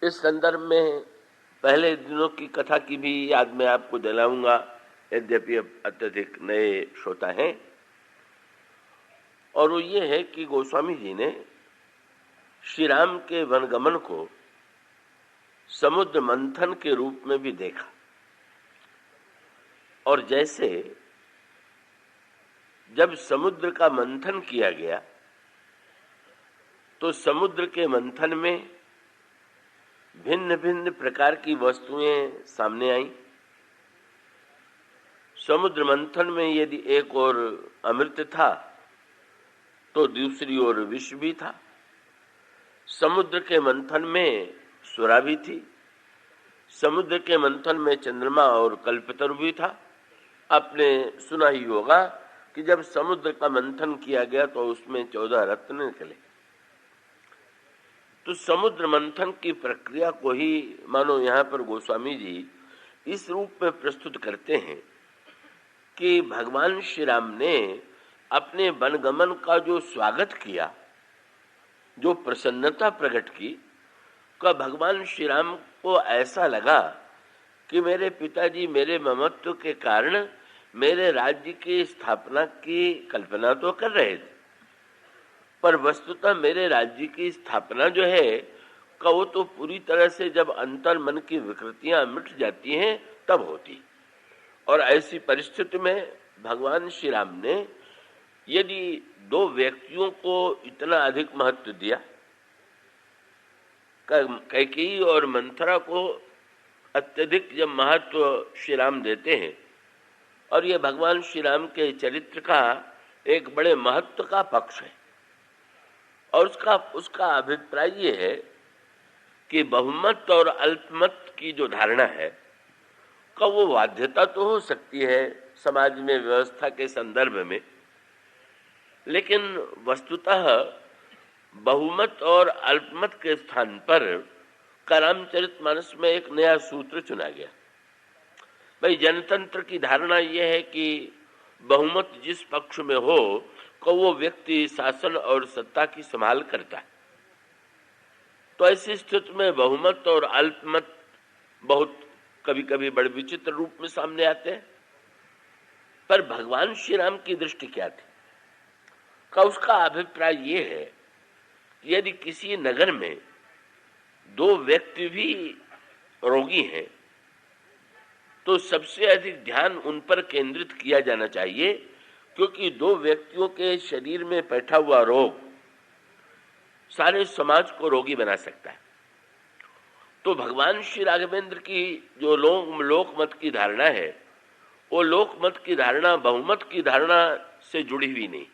इस संदर्भ में पहले दिनों की कथा की भी याद मैं आपको दिलाऊंगा, यद्यपि अब अत्यधिक नए श्रोता हैं। और वो ये है कि गोस्वामी जी ने श्री राम के वनगमन को समुद्र मंथन के रूप में भी देखा। और जैसे जब समुद्र का मंथन किया गया तो समुद्र के मंथन में भिन्न भिन्न प्रकार की वस्तुएं सामने आईं। समुद्र मंथन में यदि एक ओर अमृत था तो दूसरी ओर विष भी था। समुद्र के मंथन में सुरा भी थी। समुद्र के मंथन में चंद्रमा और कल्पतरु भी था। आपने सुना ही होगा कि जब समुद्र का मंथन किया गया तो उसमें 14 रत्न निकले। तो समुद्र मंथन की प्रक्रिया को ही मानो यहाँ पर गोस्वामी जी इस रूप में प्रस्तुत करते हैं कि भगवान श्री राम ने अपने वनगमन का जो स्वागत किया, जो प्रसन्नता प्रकट की, का भगवान श्री राम को ऐसा लगा कि मेरे पिताजी मेरे ममत्व के कारण मेरे राज्य की स्थापना की कल्पना तो कर रहे थे, पर वस्तुतः मेरे राज्य की स्थापना जो है का वो तो पूरी तरह से जब अंतर मन की विकृतियां मिट जाती हैं तब होती। और ऐसी परिस्थिति में भगवान श्री राम ने यदि दो व्यक्तियों को इतना अधिक महत्व दिया, कैकेयी और मंथरा को अत्यधिक जब महत्व श्री राम देते हैं, और ये भगवान श्री राम के चरित्र का एक बड़े महत्व का पक्ष है। और उसका अभिप्राय ये है कि बहुमत और अल्पमत की जो धारणा है का वो बाध्यता तो हो सकती है समाज में व्यवस्था के संदर्भ में, लेकिन वस्तुतः बहुमत और अल्पमत के स्थान पर रामचरितमानस में एक नया सूत्र चुना गया। भाई, जनतंत्र की धारणा यह है कि बहुमत जिस पक्ष में हो को वो व्यक्ति शासन और सत्ता की संभाल करता है। तो ऐसी स्थिति में बहुमत और अल्पमत बहुत कभी कभी बड़े विचित्र रूप में सामने आते हैं। पर भगवान श्री राम की दृष्टि क्या थी का उसका अभिप्राय ये है कि यदि किसी नगर में दो व्यक्ति भी रोगी हैं तो सबसे अधिक ध्यान उन पर केंद्रित किया जाना चाहिए, क्योंकि दो व्यक्तियों के शरीर में बैठा हुआ रोग सारे समाज को रोगी बना सकता है। तो भगवान श्री राघवेंद्र की जो लोकमत की धारणा है, वो लोकमत की धारणा बहुमत की धारणा से जुड़ी हुई नहीं।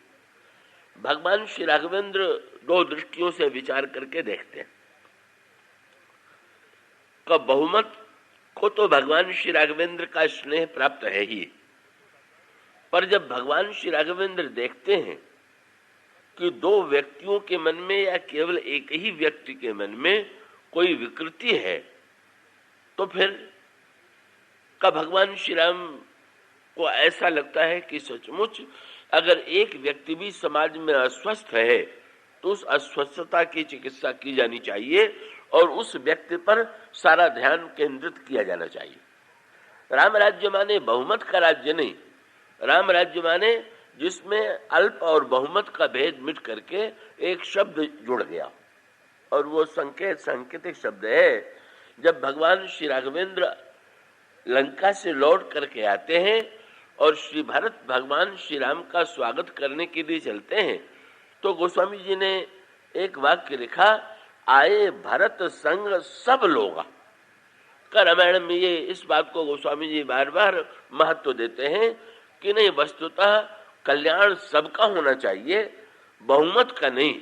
भगवान श्री राघवेंद्र दो दृष्टियों से विचार करके देखते हैं। का बहुमत को तो भगवान श्री राघवेंद्र का स्नेह प्राप्त है ही, पर जब भगवान श्री राघवेंद्र देखते हैं कि दो व्यक्तियों के मन में या केवल एक ही व्यक्ति के मन में कोई विकृति है, तो फिर का भगवान श्री राम को ऐसा लगता है कि सचमुच अगर एक व्यक्ति भी समाज में अस्वस्थ है तो उस अस्वस्थता की चिकित्सा की जानी चाहिए और उस व्यक्ति पर सारा ध्यान केंद्रित किया जाना चाहिए। राम राज्य माने बहुमत का राज्य नहीं, राम राज्य माने जिसमें अल्प और बहुमत का भेद मिट करके एक शब्द जुड़ गया, और वो सांकेतिक शब्द है। जब भगवान श्री राघवेंद्र लंका से लौट करके आते हैं और श्री भरत भगवान श्री राम का स्वागत करने के लिए चलते हैं, तो गोस्वामी जी ने एक वाक्य लिखा, आए भरत संग सब लोग। रामायण में ये इस बात को गोस्वामी जी बार बार महत्व देते हैं कि नहीं, वस्तुतः कल्याण सबका होना चाहिए, बहुमत का नहीं,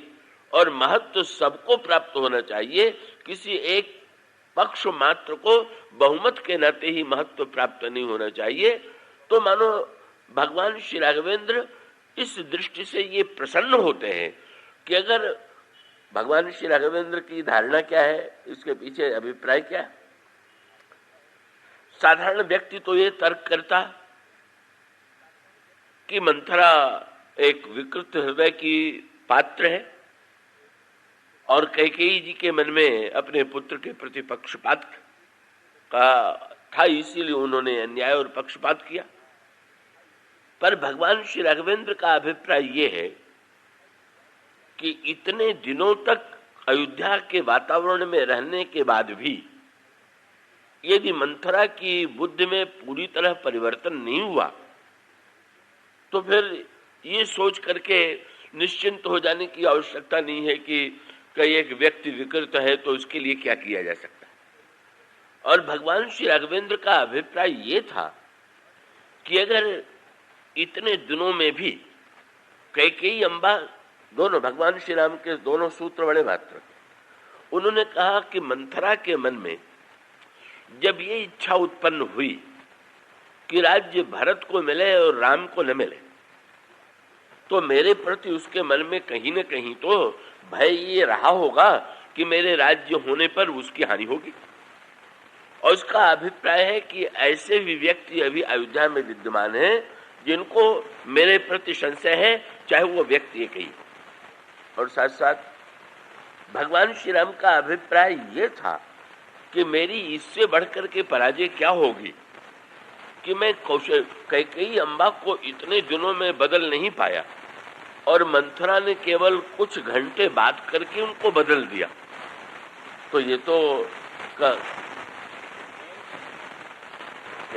और महत्व सबको प्राप्त होना चाहिए। किसी एक पक्ष मात्र को बहुमत के नाते ही महत्व प्राप्त नहीं होना चाहिए। तो मानो भगवान श्री राघवेंद्र इस दृष्टि से ये प्रसन्न होते हैं कि अगर भगवान श्री राघवेंद्र की धारणा क्या है, इसके पीछे अभिप्राय क्या है। साधारण व्यक्ति तो ये तर्क करता कि मंथरा एक विकृत हृदय की पात्र है और कैकेयी जी के मन में अपने पुत्र के प्रति पक्षपात का था, इसीलिए उन्होंने अन्याय और पक्षपात किया। पर भगवान श्री राघवेंद्र का अभिप्राय ये है कि इतने दिनों तक अयोध्या के वातावरण में रहने के बाद भी यदि मंथरा की बुद्धि में पूरी तरह परिवर्तन नहीं हुआ तो फिर ये सोच करके निश्चिंत हो जाने की आवश्यकता नहीं है कि कई एक व्यक्ति विकृत है तो उसके लिए क्या किया जा सकता है। और भगवान श्री राघवेंद्र का अभिप्राय ये था कि अगर इतने दिनों में भी कैकेयी अम्बा दोनों, भगवान श्री राम के दोनों सूत्र बड़े मात्र, उन्होंने कहा कि मंथरा के मन में जब ये इच्छा उत्पन्न हुई कि राज्य भरत को मिले और राम को न मिले, तो मेरे प्रति उसके मन में कहीं न कहीं तो भय ये रहा होगा कि मेरे राज्य होने पर उसकी हानि होगी। और उसका अभिप्राय है कि ऐसे भी व्यक्ति अभी अयोध्या में विद्यमान हैं जिनको मेरे प्रति संशय है, चाहे वो व्यक्ति एक ही। और साथ साथ भगवान श्री राम का अभिप्राय ये था कि मेरी इससे बढ़कर के पराजय क्या होगी कि मैं कैकेयी अम्बा को इतने दिनों में बदल नहीं पाया और मंथरा ने केवल कुछ घंटे बात करके उनको बदल दिया। तो ये तो क्या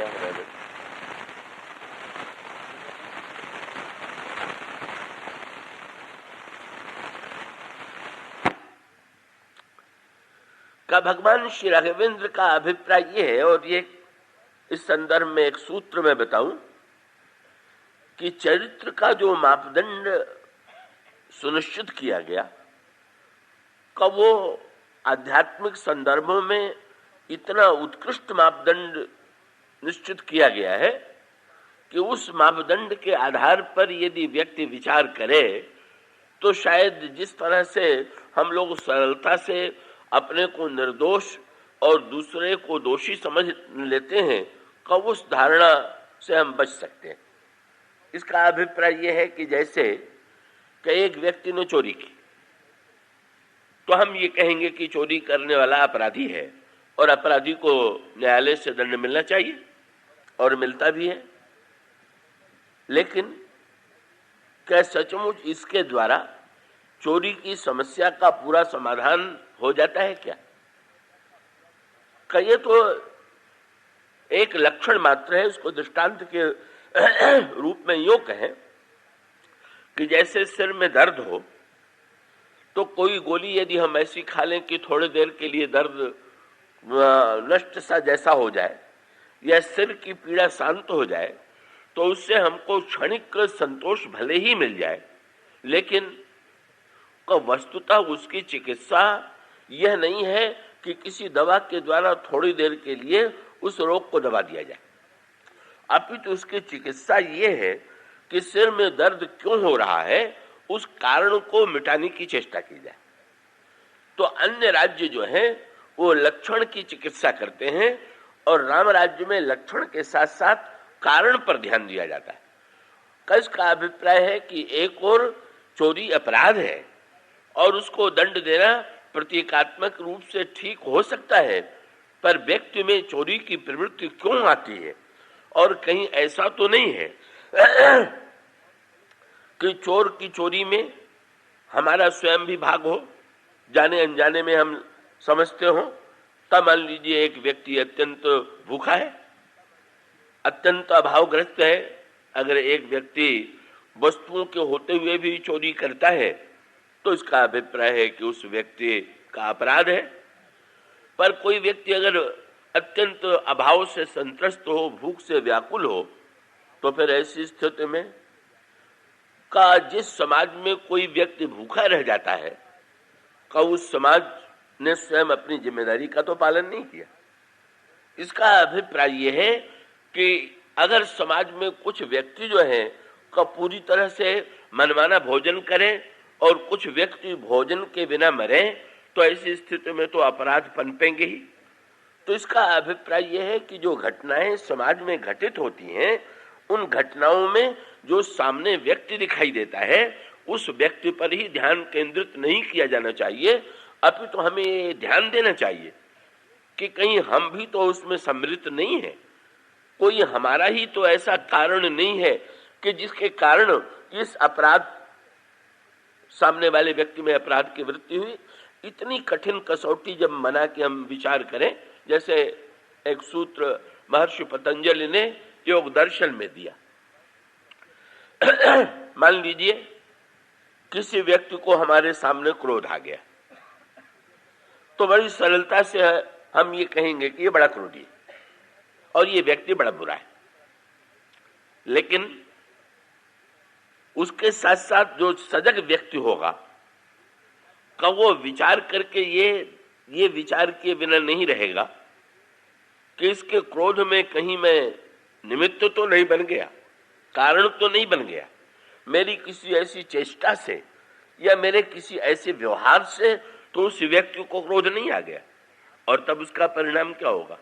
है का भगवान श्री राघवेंद्र का अभिप्राय ये है। और ये इस संदर्भ में एक सूत्र में बताऊं कि चरित्र का जो मापदंड सुनिश्चित किया गया का वो आध्यात्मिक संदर्भों में इतना उत्कृष्ट मापदंड निश्चित किया गया है कि उस मापदंड के आधार पर यदि व्यक्ति विचार करे तो शायद जिस तरह से हम लोग सरलता से अपने को निर्दोष और दूसरे को दोषी समझ लेते हैं का उस धारणा से हम बच सकते हैं। इसका अभिप्राय यह है कि जैसे कि एक व्यक्ति ने चोरी की तो हम ये कहेंगे कि चोरी करने वाला अपराधी है और अपराधी को न्यायालय से दंड मिलना चाहिए और मिलता भी है। लेकिन क्या सचमुच इसके द्वारा चोरी की समस्या का पूरा समाधान हो जाता है क्या? ये तो एक लक्षण मात्र है। उसको दृष्टांत के रूप में यूं कहें कि जैसे सिर में दर्द हो तो कोई गोली यदि हम ऐसी खा लें कि थोड़ी देर के लिए दर्द नष्ट सा जैसा हो जाए या सिर की पीड़ा शांत हो जाए तो उससे हमको क्षणिक संतोष भले ही मिल जाए, लेकिन वस्तुतः उसकी चिकित्सा यह नहीं है कि किसी दवा के द्वारा थोड़ी देर के लिए उस रोग को दबा दिया जाए, अपितु उसकी चिकित्सा यह है कि सिर में दर्द क्यों हो रहा है उस कारण को मिटाने की चेष्टा की जाए। तो अन्य राज्य जो है वो लक्षण की चिकित्सा करते हैं और राम राज्य में लक्षण के साथ साथ कारण पर ध्यान दिया जाता है। इसका अभिप्राय है कि एक और चोरी अपराध है और उसको दंड देना प्रतीकात्मक रूप से ठीक हो सकता है, पर व्यक्ति में चोरी की प्रवृत्ति क्यों आती है? और कहीं ऐसा तो नहीं है कि चोर की चोरी में हमारा स्वयं भी भाग हो, जाने अनजाने में हम समझते हो। तब मान लीजिए एक व्यक्ति अत्यंत भूखा है, अत्यंत अभावग्रस्त है, अगर एक व्यक्ति वस्तुओं के होते हुए भी चोरी करता है तो इसका अभिप्राय है कि उस व्यक्ति का अपराध है। पर कोई व्यक्ति अगर अत्यंत अभाव से संत्रस्त हो, भूख से व्याकुल हो, तो फिर ऐसी स्थिति में का जिस समाज में कोई व्यक्ति भूखा रह जाता है का उस समाज ने स्वयं अपनी जिम्मेदारी का तो पालन नहीं किया। इसका अभिप्राय यह है कि अगर समाज में कुछ व्यक्ति जो हैं का पूरी तरह से मनमाना भोजन करें और कुछ व्यक्ति भोजन के बिना मरे तो ऐसी स्थिति में तो अपराध पनपेंगे ही। तो इसका अभिप्राय यह है कि जो घटनाएं समाज में घटित होती हैं उन घटनाओं में जो सामने व्यक्ति दिखाई देता है उस व्यक्ति पर ही ध्यान केंद्रित नहीं किया जाना चाहिए, अपितु तो हमें ध्यान देना चाहिए कि कहीं हम भी तो उसमें सम्मिलित नहीं है, कोई हमारा ही तो ऐसा कारण नहीं है कि जिसके कारण इस अपराध, सामने वाले व्यक्ति में अपराध की वृत्ति हुई। इतनी कठिन कसौटी जब मना के हम विचार करें, जैसे एक सूत्र महर्षि पतंजलि ने योग दर्शन में दिया। मान लीजिए किसी व्यक्ति को हमारे सामने क्रोध आ गया, तो बड़ी सरलता से हम ये कहेंगे कि ये बड़ा क्रोधी है और ये व्यक्ति बड़ा बुरा है। लेकिन उसके साथ साथ जो सजग व्यक्ति होगा, का वो विचार करके ये विचार किए बिना नहीं रहेगा कि इसके क्रोध में कहीं मैं निमित्त तो नहीं बन गया, कारण तो नहीं बन गया, मेरी किसी ऐसी चेष्टा से या मेरे किसी ऐसे व्यवहार से तो उस व्यक्ति को क्रोध नहीं आ गया। और तब उसका परिणाम क्या होगा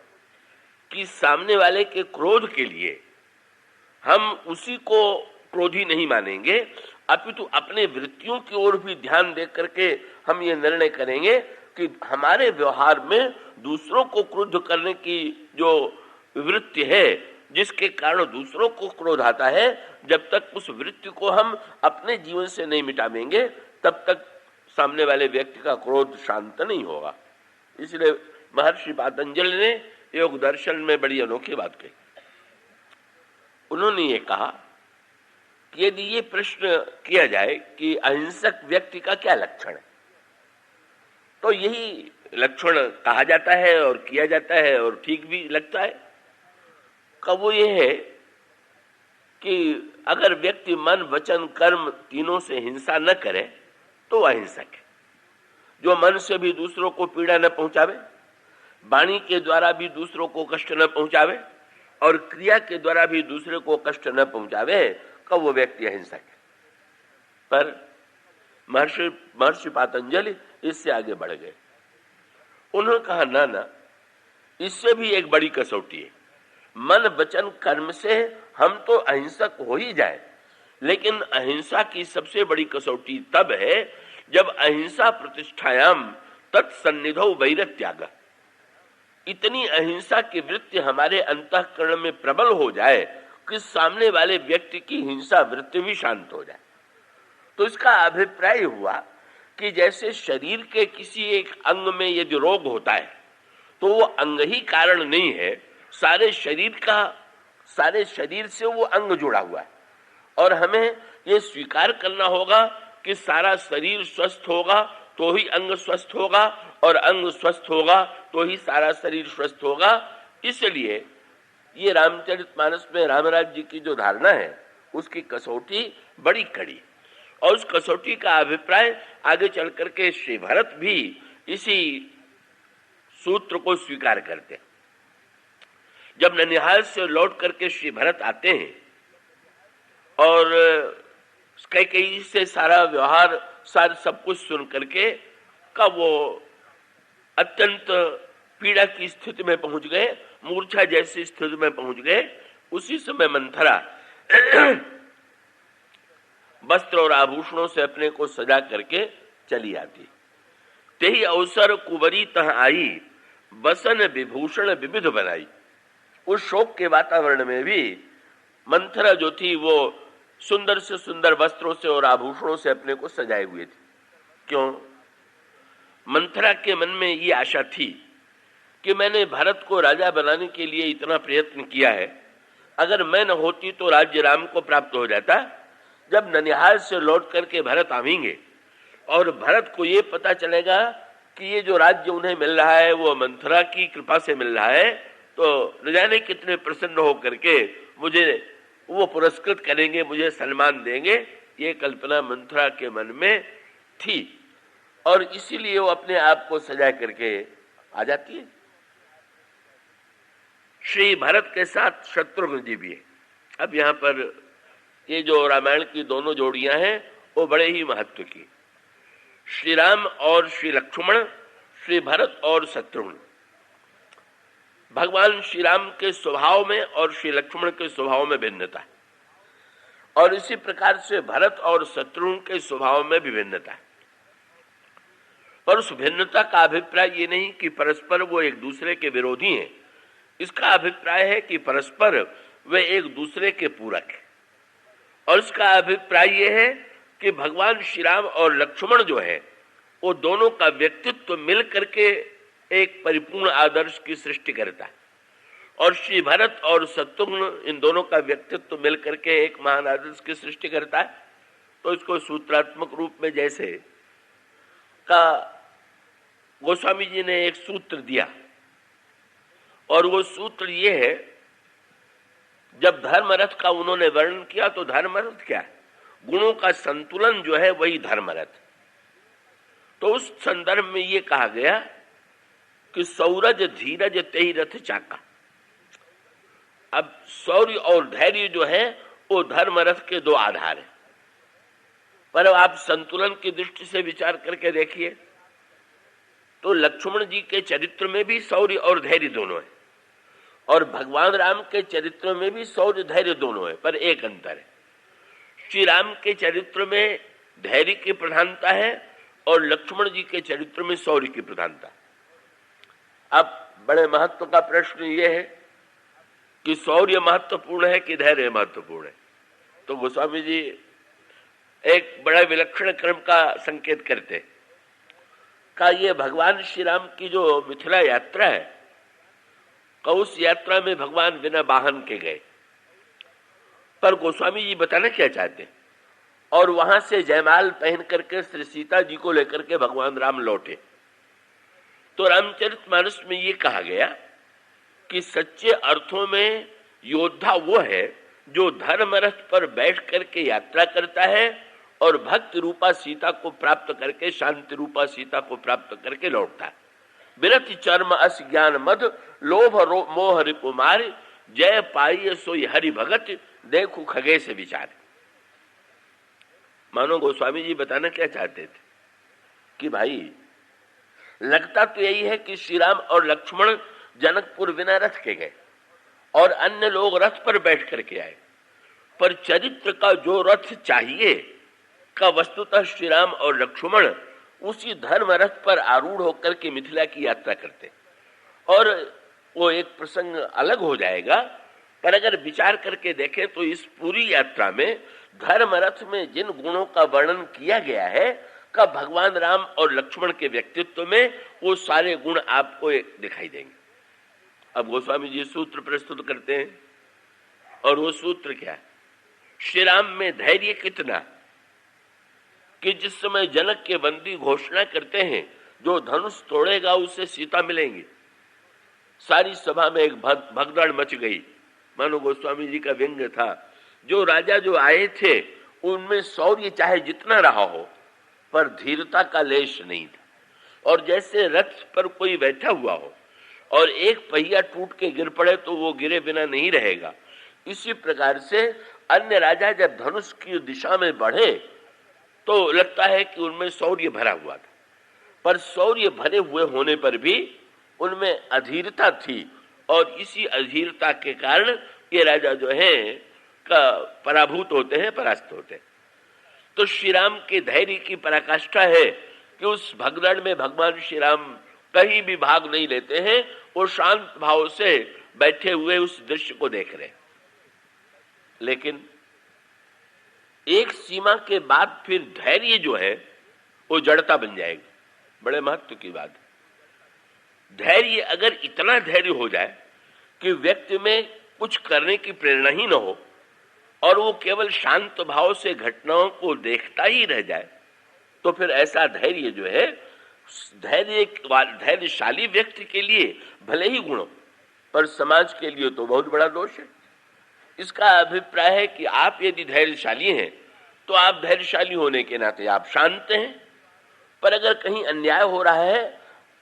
कि सामने वाले के क्रोध के लिए हम उसी को क्रोधी नहीं मानेंगे, अपितु अपने वृत्तियों की ओर भी ध्यान दे करके हम ये निर्णय करेंगे कि हमारे व्यवहार में दूसरों को क्रुद्ध करने की जो वृत्ति है, जिसके कारण दूसरों को क्रोध आता है, जब तक उस वृत्ति को हम अपने जीवन से नहीं मिटाएंगे तब तक सामने वाले व्यक्ति का क्रोध शांत नहीं होगा। इसलिए महर्षि पतंजलि ने योग दर्शन में बड़ी अनोखी बात कही। उन्होंने ये कहा कि यदि ये प्रश्न किया जाए कि अहिंसक व्यक्ति का क्या लक्षण है, तो यही लक्षण कहा जाता है और किया जाता है और ठीक भी लगता है। कब वो ये है कि अगर व्यक्ति मन वचन कर्म तीनों से हिंसा न करे तो अहिंसक है। जो मन से भी दूसरों को पीड़ा न पहुंचावे, वाणी के द्वारा भी दूसरों को कष्ट न पहुंचावे और क्रिया के द्वारा भी दूसरे को कष्ट न पहुंचावे, कब वो व्यक्ति अहिंसक है। पर महर्षि पतंजलि इससे आगे बढ़ गए। उन्होंने कहा ना, इससे भी एक बड़ी कसौटी है। मन वचन कर्म से हम तो अहिंसक हो ही जाए, लेकिन अहिंसा की सबसे बड़ी कसौटी तब है जब अहिंसा प्रतिष्ठायाम तत्सन्निधौ वैरत्याग, इतनी अहिंसा की वृत्ति हमारे अंतःकरण में प्रबल हो जाए कि सामने वाले व्यक्ति की हिंसा वृत्ति भी शांत हो जाए। तो इसका अभिप्राय हुआ कि जैसे शरीर के किसी एक अंग में यदि रोग होता है तो वो अंग ही कारण नहीं है, सारे शरीर से वो अंग जुड़ा हुआ है और हमें ये स्वीकार करना होगा कि सारा शरीर स्वस्थ होगा तो ही अंग स्वस्थ होगा और अंग स्वस्थ होगा तो ही सारा शरीर स्वस्थ होगा। इसलिए ये रामचरितमानस में रामराज जी की जो धारणा है उसकी कसौटी बड़ी कड़ी, और उस कसौटी का अभिप्राय आगे चल करके श्री भरत भी इसी सूत्र को स्वीकार करते हैं। जब ननिहाल से लौट करके श्री भरत आते हैं और कैकेयी से सारा व्यवहार सब कुछ सुन करके का वो अत्यंत पीड़ा की स्थिति में पहुंच गए, मूर्छा जैसी स्थिति में पहुंच गए। उसी समय मंथरा वस्त्र और आभूषणों से अपने को सजा करके चली आती। तेही अवसर कुंवरी तह आई, बसन विभूषण विविध बनाई। उस शोक के वातावरण में भी मंथरा जो थी वो सुंदर से सुंदर वस्त्रों से और आभूषणों से अपने को सजाए हुए थी। क्यों? मंथरा के मन में ये आशा थी कि मैंने भारत को राजा बनाने के लिए इतना प्रयत्न किया है, अगर मैं न होती तो राज्य राम को प्राप्त हो जाता। जब ननिहाल से लौट करके भरत आवेंगे और भरत को ये पता चलेगा कि ये जो राज्य उन्हें मिल रहा है वो मंथरा की कृपा से मिल रहा है, तो न जाने कितने प्रसन्न हो करके मुझे वो पुरस्कृत करेंगे, मुझे सम्मान देंगे। ये कल्पना मंथरा के मन में थी और इसीलिए वो अपने आप को सजा करके आ जाती है। श्री भरत के साथ शत्रुघ्न जी भी है। अब यहाँ पर ये जो रामायण की दोनों जोड़ियां हैं वो बड़े ही महत्व की, श्री राम और श्री लक्ष्मण, श्री भरत और शत्रुघ्न। भगवान श्री राम के स्वभाव में और श्री लक्ष्मण के स्वभाव में भिन्नता है। और इसी प्रकार से भरत और शत्रुघ्न के स्वभाव में भी भिन्नता है। पर उस भिन्नता का अभिप्राय ये नहीं कि परस्पर वो एक दूसरे के विरोधी हैं। इसका अभिप्राय है कि परस्पर वे एक दूसरे के पूरक हैं। और इसका अभिप्राय ये है कि भगवान श्री राम और लक्ष्मण जो है वो दोनों का व्यक्तित्व मिल करके एक परिपूर्ण आदर्श की सृष्टि करता है, और श्री भरत और शत्रुघ्न इन दोनों का व्यक्तित्व मिल करके एक महान आदर्श की सृष्टि करता है। तो इसको सूत्रात्मक रूप में जैसे का गोस्वामी जी ने एक सूत्र दिया, और वो सूत्र ये है, जब धर्मरथ का उन्होंने वर्णन किया तो धर्मरथ क्या है? गुणों का संतुलन जो है वही धर्मरथ। तो उस संदर्भ में ये कहा गया कि सौरज धीरज तेहि रथ चाका। अब शौर्य और धैर्य जो है वो धर्मरथ के दो आधार है। पर आप संतुलन की दृष्टि से विचार करके देखिए तो लक्ष्मण जी के चरित्र में भी शौर्य और धैर्य दोनों है, और भगवान राम के चरित्र में भी शौर्य धैर्य दोनों है। पर एक अंतर है, श्री राम के चरित्र में धैर्य की प्रधानता है और लक्ष्मण जी के चरित्र में शौर्य की प्रधानता। अब बड़े महत्व का प्रश्न यह है कि शौर्य महत्वपूर्ण है कि धैर्य महत्वपूर्ण है? तो गोस्वामी जी एक बड़ा विलक्षण क्रम का संकेत करते हैं का ये भगवान श्री राम की जो मिथिला यात्रा है का उस यात्रा में भगवान बिना वाहन के गए। पर गोस्वामी जी बताना क्या चाहते हैं, और वहां से जयमाल पहन करके श्री सीता जी को लेकर के भगवान राम लौटे। तो रामचरितमानस में ये कहा गया कि सच्चे अर्थों में योद्धा वो है जो धर्मरथ पर बैठ करके यात्रा करता है और भक्ति रूपा सीता को प्राप्त करके, शांति रूपा सीता को प्राप्त करके लौटता है। विरति चर्म अस ज्ञान मद लोभ मोह रिपुमार जय पाइये सोई हरि भगत देखू खगे से विचार। मानो गोस्वामी जी बताना क्या चाहते थे कि भाई लगता तो यही है कि श्री राम और लक्ष्मण जनकपुर बिना रथ के गए और अन्य लोग रथ पर बैठ करके आए, पर चरित्र का जो रथ चाहिए का वस्तुतः श्री राम और लक्ष्मण उसी धर्म रथ पर आरूढ़ होकर के मिथिला की यात्रा करते। और वो एक प्रसंग अलग हो जाएगा, पर अगर विचार करके देखें तो इस पूरी यात्रा में धर्म रथ में जिन गुणों का वर्णन किया गया है का भगवान राम और लक्ष्मण के व्यक्तित्व में वो सारे गुण आपको दिखाई देंगे। अब गोस्वामी जी सूत्र प्रस्तुत करते हैं, और वो सूत्र क्या है? श्री राम में धैर्य कितना कि जिस समय जनक के बंदी घोषणा करते हैं जो धनुष तोड़ेगा उसे सीता मिलेंगी, सारी सभा में एक भगदड़ मच गई। मानो गोस्वामी जी का व्यंग्य था, जो राजा जो आए थे उनमें शौर्य चाहे जितना रहा हो पर धीरता का लेश नहीं था। और जैसे रथ पर कोई बैठा हुआ हो और एक पहिया टूट के गिर पड़े तो वो गिरे बिना नहीं रहेगा, इसी प्रकार से अन्य राजा जब धनुष की दिशा में बढ़े तो लगता है कि उनमें शौर्य भरा हुआ था, पर शौर्य भरे हुए होने पर भी उनमें अधीरता थी, और इसी अधीरता के कारण ये राजा जो है का पराभूत होते हैं, परास्त होते हैं। तो श्री राम के धैर्य की पराकाष्ठा है कि उस भगदड़ में भगवान श्री राम कहीं भी भाग नहीं लेते हैं, वो शांत भाव से बैठे हुए उस दृश्य को देख रहे। लेकिन एक सीमा के बाद फिर धैर्य जो है वो जड़ता बन जाएगी। बड़े महत्व की बात। धैर्य अगर इतना धैर्य हो जाए कि व्यक्ति में कुछ करने की प्रेरणा ही न हो और वो केवल शांत भाव से घटनाओं को देखता ही रह जाए, तो फिर ऐसा धैर्य जो है धैर्यशाली व्यक्ति के लिए भले ही गुण, पर समाज के लिए तो बहुत बड़ा दोष है। इसका अभिप्राय है कि आप यदि धैर्यशाली हैं तो आप धैर्यशाली होने के नाते आप शांत हैं, पर अगर कहीं अन्याय हो रहा है,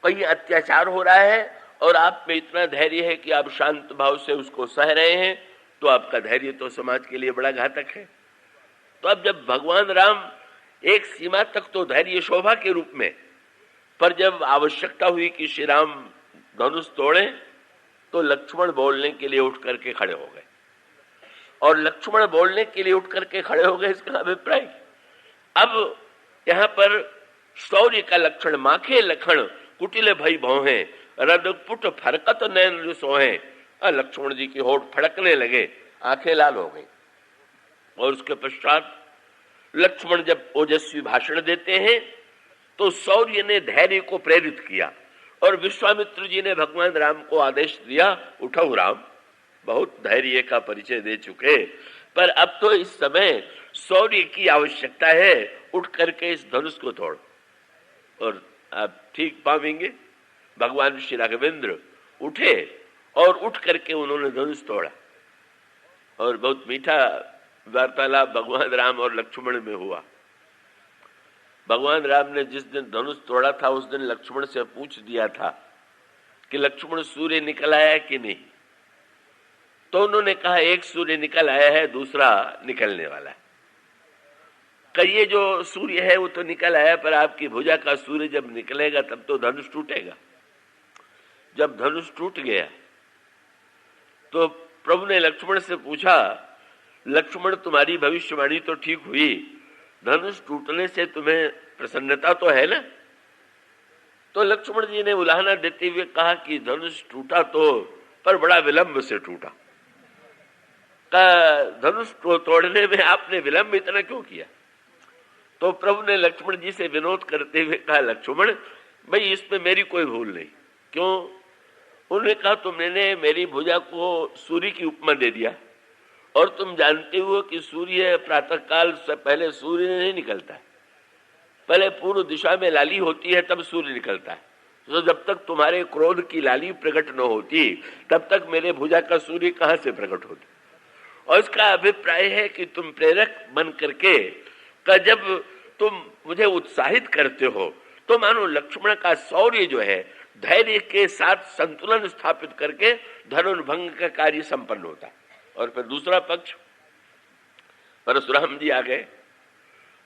कहीं अत्याचार हो रहा है और आप में इतना धैर्य है कि आप शांत भाव से उसको सह रहे हैं, तो आपका धैर्य तो समाज के लिए बड़ा घातक है। तो अब जब भगवान राम एक सीमा तक तो धैर्य शोभा के रूप में, पर जब आवश्यकता हुई कि श्री राम धनुष तोड़े तो लक्ष्मण बोलने के लिए उठ करके खड़े हो गए। और लक्ष्मण बोलने के लिए उठ करके खड़े हो गए, इसका अभिप्राय। अब यहाँ पर शौर्य का लक्षण, माखे लखण कुटिल भई भौहें, रदपुट फरकत नैन सोहें। लक्ष्मण जी की होठ फड़कने लगे, आंखें लाल हो गई। और उसके पश्चात लक्ष्मण जब ओजस्वी भाषण देते हैं तो शौर्य ने धैर्य को प्रेरित किया और विश्वामित्र जी ने भगवान राम को आदेश दिया, उठो राम, बहुत धैर्य का परिचय दे चुके, पर अब तो इस समय शौर्य की आवश्यकता है, उठ करके इस धनुष को तोड़। और आप ठीक पावेंगे, भगवान श्री राघवेंद्र उठे और उठ करके उन्होंने धनुष तोड़ा। और बहुत मीठा वार्तालाप भगवान राम और लक्ष्मण में हुआ। भगवान राम ने जिस दिन धनुष तोड़ा था उस दिन लक्ष्मण से पूछ दिया था कि लक्ष्मण सूर्य निकल आया है कि नहीं, तो उन्होंने कहा एक सूर्य निकल आया है, दूसरा निकलने वाला है। ये जो सूर्य है वो तो निकल आया, पर आपकी भुजा का सूर्य जब निकलेगा तब तो धनुष टूटेगा। जब धनुष टूट गया तो प्रभु ने लक्ष्मण से पूछा, लक्ष्मण तुम्हारी भविष्यवाणी तो ठीक हुई, धनुष टूटने से तुम्हें प्रसन्नता तो है ना? तो लक्ष्मण जी ने उलाहना देते हुए कहा कि धनुष टूटा तो, पर बड़ा विलंब से टूटा। धनुष तोड़ने में आपने विलंब इतना क्यों किया? तो प्रभु ने लक्ष्मण जी से विनोद करते हुए कहा, लक्ष्मण भाई इसमें मेरी कोई भूल नहीं। क्यों? उन्होंने कहा, तुमने मेरी भुजा को सूर्य की उपमा दे दिया और तुम जानते हो कि सूर्य प्रातः काल से पहले सूर्य नहीं निकलता है, पहले पूर्व दिशा में लाली होती है तब सूर्य निकलता है। तो जब तक तुम्हारे क्रोध की लाली प्रकट न होती तब तक मेरे भुजा का सूर्य कहां से प्रकट होता? और इसका अभिप्राय है कि तुम प्रेरक बन करके जब तुम मुझे उत्साहित करते हो तो मानो लक्ष्मण का शौर्य जो है धैर्य के साथ संतुलन स्थापित करके धनुर्भंग का कार्य संपन्न होता है। और फिर दूसरा पक्ष, परशुराम जी आ गए।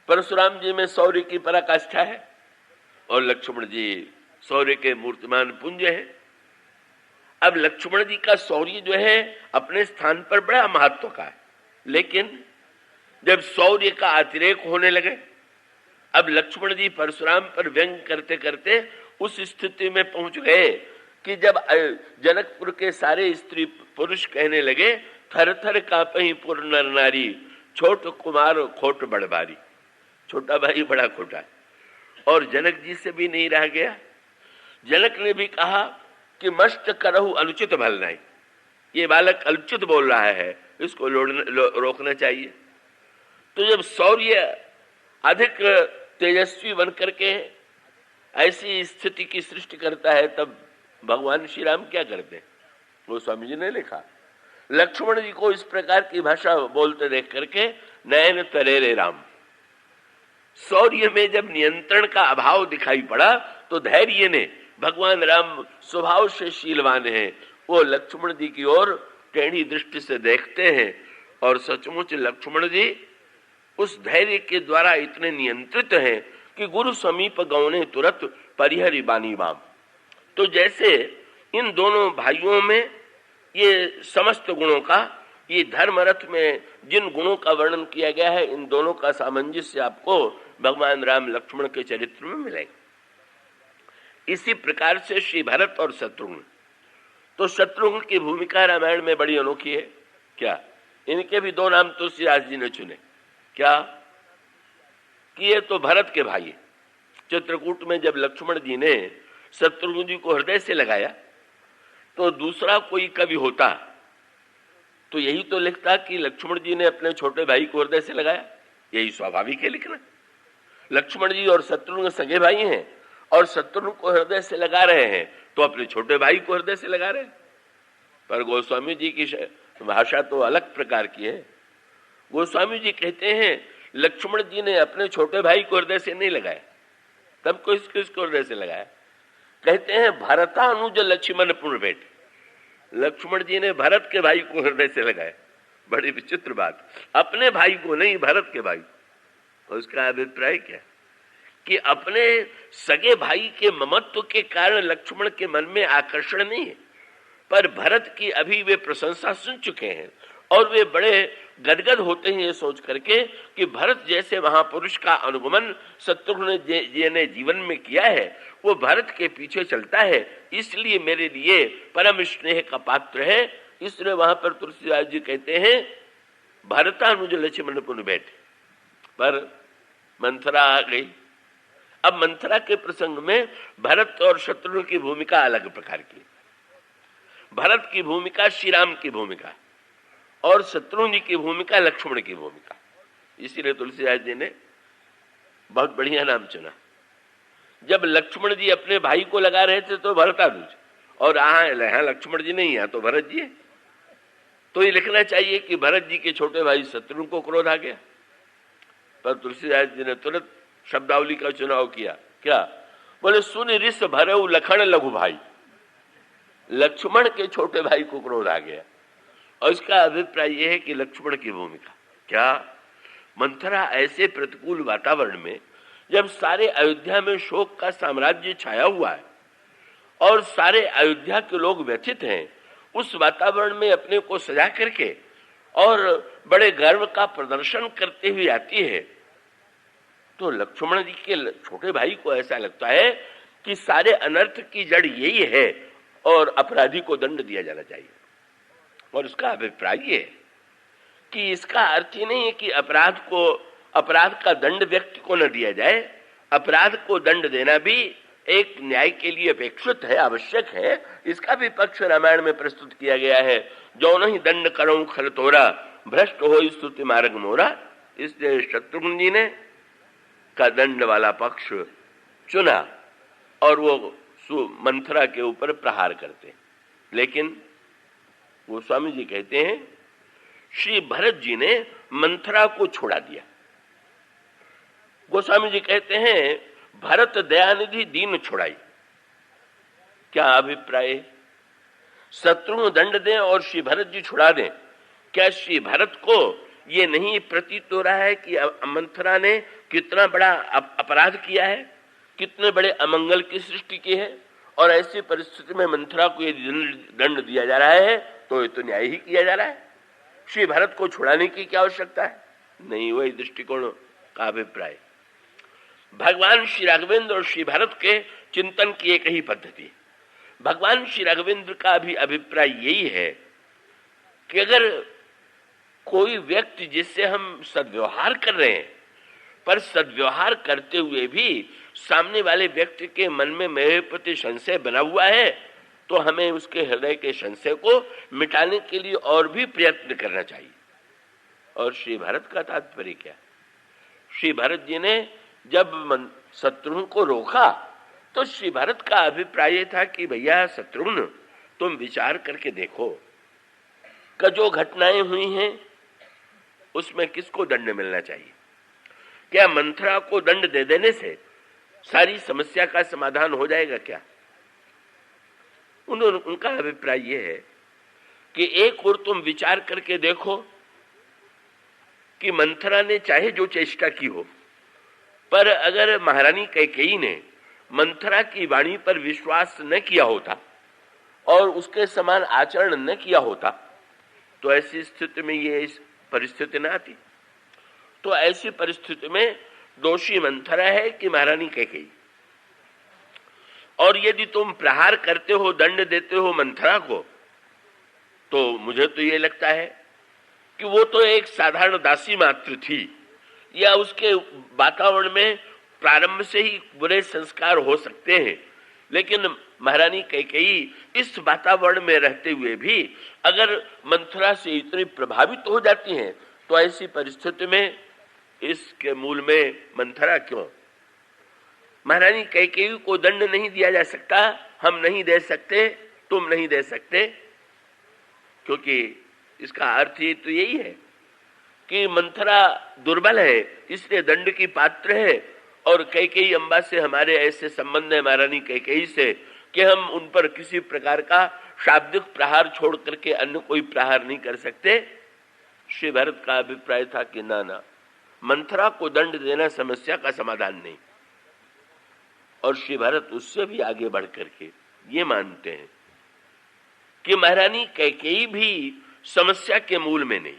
परशुराम जी में शौर्य की पराकाष्ठा है और लक्ष्मण जी शौर्य के मूर्तिमान पुंज है। अब लक्ष्मण जी का शौर्य जो है अपने स्थान पर बड़ा महत्व का है, लेकिन जब शौर्य का अतिरेक होने लगे, अब लक्ष्मण जी परशुराम पर व्यंग करते करते उस स्थिति में पहुंच गए कि जब जनकपुर के सारे स्त्री पुरुष कहने लगे, थर थर कांपहि पुर नर नारी, छोट कुमार खोट बड़बारी। छोटा भाई बड़ा खोटा है। और जनक जी से भी नहीं रह गया। जनक ने भी कहा कि मस्त करहु अनुचित भल नहीं, ये बालक अनुचित बोल रहा है, इसको रोकना चाहिए। तो जब शौर्य अधिक तेजस्वी बन करके ऐसी स्थिति की सृष्टि करता है तब भगवान श्री राम क्या करते हैं? वो स्वामी जी ने लिखा, लक्ष्मण जी को इस प्रकार की भाषा बोलते देख करके नयन तरेरे राम। शौर्य में जब नियंत्रण का अभाव दिखाई पड़ा तो धैर्य ने, भगवान राम स्वभाव से शीलवान हैं, वो लक्ष्मण जी की ओर टेढ़ी दृष्टि से देखते हैं और सचमुच लक्ष्मण जी उस धैर्य के द्वारा इतने नियंत्रित हैं कि गुरु समीप गौने तुरंत परिहरि बानी बाम। तो जैसे इन दोनों भाइयों में ये समस्त गुणों का, ये धर्म रथ में जिन गुणों का वर्णन किया गया है, इन दोनों का सामंजस्य आपको भगवान राम लक्ष्मण के चरित्र में मिलेगा। इसी प्रकार से श्री भरत और शत्रुघ्न, तो शत्रुघ्न की भूमिका रामायण में बड़ी अनोखी है। क्या? इनके भी दो नाम तुलसीदास जी ने चुने। क्या? कि ये तो भरत के भाई। चित्रकूट में जब लक्ष्मण जी ने शत्रुघ्न जी को हृदय से लगाया तो दूसरा कोई कवि होता तो यही तो लिखता कि लक्ष्मण जी ने अपने छोटे भाई को हृदय से लगाया। यही स्वाभाविक है लिखना। लक्ष्मण जी और शत्रुघ्न सगे भाई हैं और शत्रुघ्न को हृदय से लगा रहे हैं तो अपने छोटे भाई को हृदय से लगा रहे हैं। पर गोस्वामी जी की भाषा तो अलग प्रकार की है। गोस्वामी जी कहते हैं लक्ष्मण जी ने अपने छोटे भाई को हृदय से नहीं लगाया, तब को किसको हृदय से लगाया? कहते हैं भरता अनुज लक्ष्मण पुण्य भेंट। लक्ष्मण जी ने भरत के भाई को हृदय से लगाया। बड़ी विचित्र बात, अपने भाई को नहीं, भरत के भाई। और उसका अभिप्राय क्या? कि अपने सगे भाई के ममत्व के कारण लक्ष्मण के मन में आकर्षण नहीं है, पर भरत की अभी वे प्रशंसा सुन चुके हैं और वे बड़े गदगद होते हैं ये सोच करके कि भरत जैसे महापुरुष का अनुगमन शत्रुघ्न जी ने जीवन में किया है, वो भरत के पीछे चलता है, इसलिए मेरे लिए परम स्नेह का पात्र है। इसलिए वहां पर तुलसीदास जी कहते हैं भरतानुज लक्ष्मण पुन बैठे, पर मंथरा आ गई। अब मंथरा के प्रसंग में भरत और शत्रुघ्न की भूमिका अलग प्रकार की। भरत की भूमिका श्री राम की भूमिका और शत्रुघ्न जी की भूमिका लक्ष्मण की भूमिका। इसीलिए तुलसीदास जी ने बहुत बढ़िया नाम चुना। जब लक्ष्मण जी अपने भाई को लगा रहे थे तो भरतानुज, और यहाँ लक्ष्मण जी नहीं है तो भरत जी है, तो ये लिखना चाहिए कि भरत जी के छोटे भाई शत्रुघ्न को क्रोध आ गया। पर तुलसीदास जी ने तुरंत शब्दावली का चुनाव किया। क्या बोले? सुन रिस भरऊ लखन लघु भाई, लक्ष्मण के छोटे भाई को क्रोध आ गया। और इसका अभिप्राय यह है कि लक्ष्मण की भूमिका क्या, मंथरा ऐसे प्रतिकूल वातावरण में जब सारे अयोध्या में शोक का साम्राज्य छाया हुआ है और सारे अयोध्या के लोग व्यथित हैं, उस वातावरण में अपने को सजा करके और बड़े गर्व का प्रदर्शन करते हुए आती है, तो लक्ष्मण जी के छोटे भाई को ऐसा लगता है कि सारे अनर्थ की जड़ यही है और अपराधी को दंड दिया जाना चाहिए। और उसका अभिप्राय ये है कि इसका अर्थ ही नहीं है कि अपराध का दंड व्यक्ति को न दिया जाए। अपराध को दंड देना भी एक न्याय के लिए अपेक्षित है, आवश्यक है। इसका भी पक्ष रामायण में प्रस्तुत किया गया है। जो नहीं दंड करो खर तोरा, भ्रष्ट हो स्तुति मार्ग मोरा। इसलिए शत्रुघ्न जी ने का दंड वाला पक्ष चुना और वो मंथरा के ऊपर प्रहार करते। लेकिन गोस्वामी जी कहते हैं श्री भरत जी ने मंथरा को छोड़ा दिया। गोस्वामी जी कहते हैं भरत दयानिधि दीन छुड़ाई। क्या अभिप्राय? शत्रुघ्न दंड दें और श्री भरत जी छुड़ा दें। क्या श्री भरत को ये नहीं प्रतीत हो रहा है कि मंथरा ने कितना बड़ा अपराध किया है, कितने बड़े अमंगल की सृष्टि की है, और ऐसी परिस्थिति में मंथरा को यदि दंड दिया जा रहा है तो ये तो न्याय ही किया जा रहा है। श्री भरत को छुड़ाने की क्या आवश्यकता है? नहीं, वही दृष्टिकोण का अभिप्राय। भगवान श्री राघवेंद्र और श्री भरत के चिंतन की एक ही पद्धति। भगवान श्री राघवेंद्र का भी अभिप्राय यही है कि अगर कोई व्यक्ति जिससे हम सद्व्यवहार कर रहे हैं, पर सद्व्यवहार करते हुए भी सामने वाले व्यक्ति के मन में मेरे प्रति संशय बना हुआ है, तो हमें उसके हृदय के संशय को मिटाने के लिए और भी प्रयत्न करना चाहिए। और श्री भरत का तात्पर्य क्या? श्री भरत जी ने जब शत्रुघ्न को रोका तो श्री भरत का अभिप्राय था कि भैया शत्रुघ्न, तुम विचार करके देखो कि जो घटनाएं हुई हैं उसमें किसको दंड मिलना चाहिए। क्या मंथरा को दंड दे देने से सारी समस्या का समाधान हो जाएगा क्या? उनका अभिप्राय यह है कि एक और तुम विचार करके देखो कि मंथरा ने चाहे जो चेष्टा की हो, पर अगर महारानी कैकेयी ने मंथरा की वाणी पर विश्वास न किया होता और उसके समान आचरण न किया होता, तो ऐसी स्थिति में ये परिस्थिति न आती। तो ऐसी परिस्थिति में दोषी मंथरा है कि महारानी कैकेयी। और यदि तुम प्रहार करते हो, दंड देते हो मंथरा को, तो मुझे तो ये लगता है कि वो तो एक साधारण दासी मात्र थी, या उसके वातावरण में प्रारंभ से ही बुरे संस्कार हो सकते हैं। लेकिन महारानी कैकेयी इस वातावरण में रहते हुए भी अगर मंथरा से इतनी प्रभावित हो जाती हैं, तो ऐसी परिस्थिति में इसके मूल में मंथरा क्यों? महारानी कैकेयी को दंड नहीं दिया जा सकता, हम नहीं दे सकते, तुम नहीं दे सकते, क्योंकि इसका अर्थ ये तो यही है कि मंथरा दुर्बल है, इसलिए दंड की पात्र है। और कैकेयी अम्बा से हमारे ऐसे संबंध है महारानी कैकेयी से कि हम उन पर किसी प्रकार का शाब्दिक प्रहार छोड़ करके अन्य कोई प्रहार नहीं कर सकते। श्री भरत का अभिप्राय था कि ना, मंथरा को दंड देना समस्या का समाधान नहीं। और श्री भरत उससे भी आगे बढ़ करके ये मानते हैं कि महारानी कैकेयी भी समस्या के मूल में नहीं।